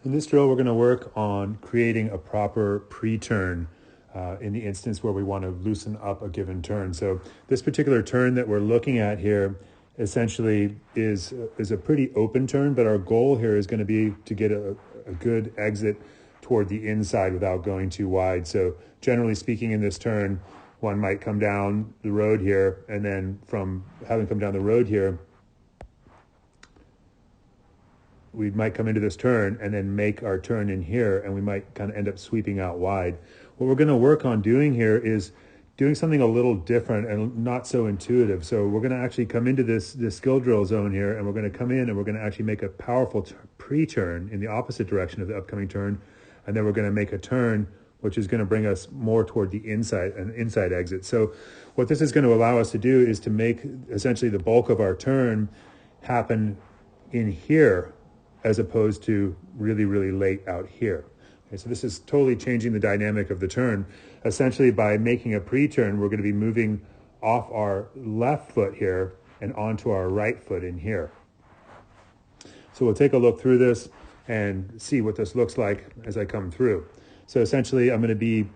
In this drill, we're going to work on creating a proper pre-turn in the instance where we want to loosen up a given turn. So this particular turn that we're looking at here essentially is a pretty open turn, but our goal here is going to be to get a good exit toward the inside without going too wide. So generally speaking, in this turn, one might come down the road here, and then from having come down the road here, we might come into this turn and then make our turn in here, and we might kind of end up sweeping out wide. What we're going to work on doing here is doing something a little different and not so intuitive. So we're going to actually come into this skill drill zone here, and we're going to come in and we're going to actually make a powerful pre-turn in the opposite direction of the upcoming turn, and then we're going to make a turn which is going to bring us more toward the inside, an inside exit. So what this is going to allow us to do is to make essentially the bulk of our turn happen in here, as opposed to really, really late out here. Okay, so this is totally changing the dynamic of the turn. Essentially, by making a pre-turn, we're going to be moving off our left foot here and onto our right foot in here. So we'll take a look through this and see what this looks like as I come through. So essentially, I'm going to be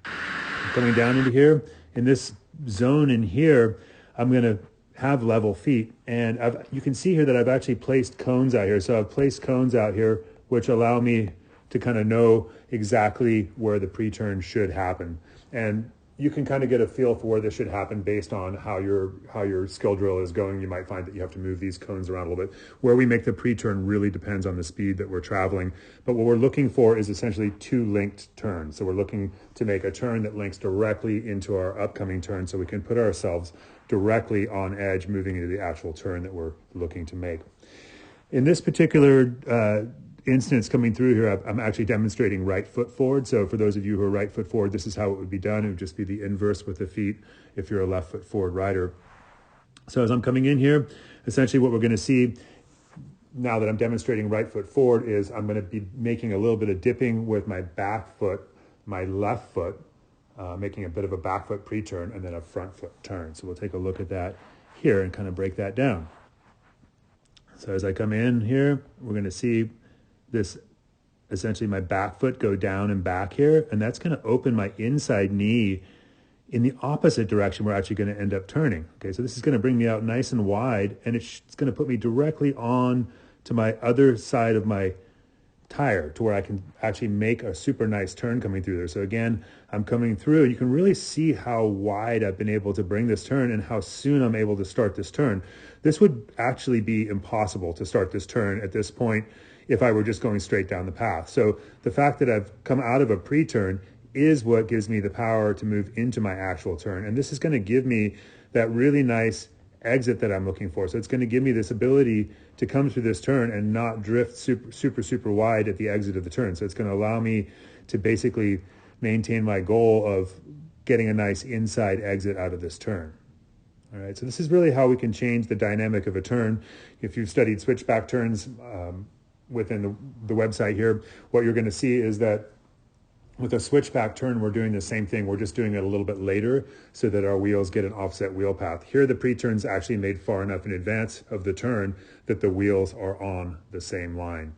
coming down into here. In this zone in here, I'm going to have level feet, and you can see here that I've actually placed cones out here. So I've placed cones out here which allow me to kind of know exactly where the pre-turn should happen. And you can kind of get a feel for where this should happen based on how your skill drill is going. You might find that you have to move these cones around a little bit. Where we make the pre-turn really depends on the speed that we're traveling. But what we're looking for is essentially two linked turns. So we're looking to make a turn that links directly into our upcoming turn, so we can put ourselves directly on edge moving into the actual turn that we're looking to make. In this particular instance coming through here, I'm actually demonstrating right foot forward. So for those of you who are right foot forward, this is how it would be done. It would just be the inverse with the feet if you're a left foot forward rider. So as I'm coming in here, essentially what we're going to see now that I'm demonstrating right foot forward is I'm going to be making a little bit of dipping with my back foot, my left foot, making a bit of a back foot pre-turn and then a front foot turn. So we'll take a look at that here and kind of break that down. So as I come in here, we're going to see this, essentially my back foot go down and back here, and that's going to open my inside knee in the opposite direction we're actually going to end up turning. Okay, so this is going to bring me out nice and wide, and it's going to put me directly on to my other side of my tire to where I can actually make a super nice turn coming through there. So again, I'm coming through. You can really see how wide I've been able to bring this turn and how soon I'm able to start this turn. This would actually be impossible to start this turn at this point if I were just going straight down the path. So the fact that I've come out of a pre-turn is what gives me the power to move into my actual turn. And this is going to give me that really nice exit that I'm looking for. So it's going to give me this ability to come through this turn and not drift super wide at the exit of the turn. So it's going to allow me to basically maintain my goal of getting a nice inside exit out of this turn. All right, so this is really how we can change the dynamic of a turn. If you've studied switchback turns within the website here, what you're going to see is that with a switchback turn, we're doing the same thing. We're just doing it a little bit later so that our wheels get an offset wheel path. Here, the pre-turn's actually made far enough in advance of the turn that the wheels are on the same line.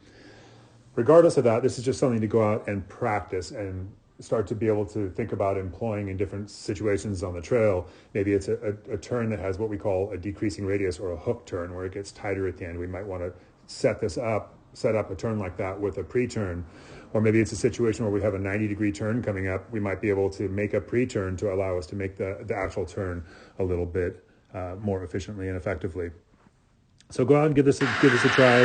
Regardless of that, this is just something to go out and practice and start to be able to think about employing in different situations on the trail. Maybe it's a turn that has what we call a decreasing radius or a hook turn where it gets tighter at the end. We might want to set up a turn like that with a pre-turn. Or maybe it's a situation where we have a 90-degree turn coming up. We might be able to make a pre-turn to allow us to make the actual turn a little bit more efficiently and effectively. So go out and give this a try.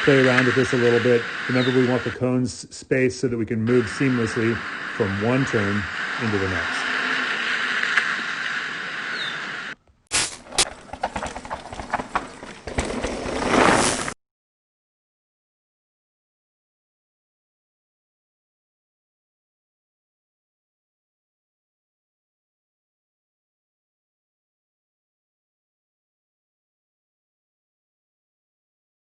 Play around with this a little bit. Remember, we want the cones spaced so that we can move seamlessly from one turn into the next.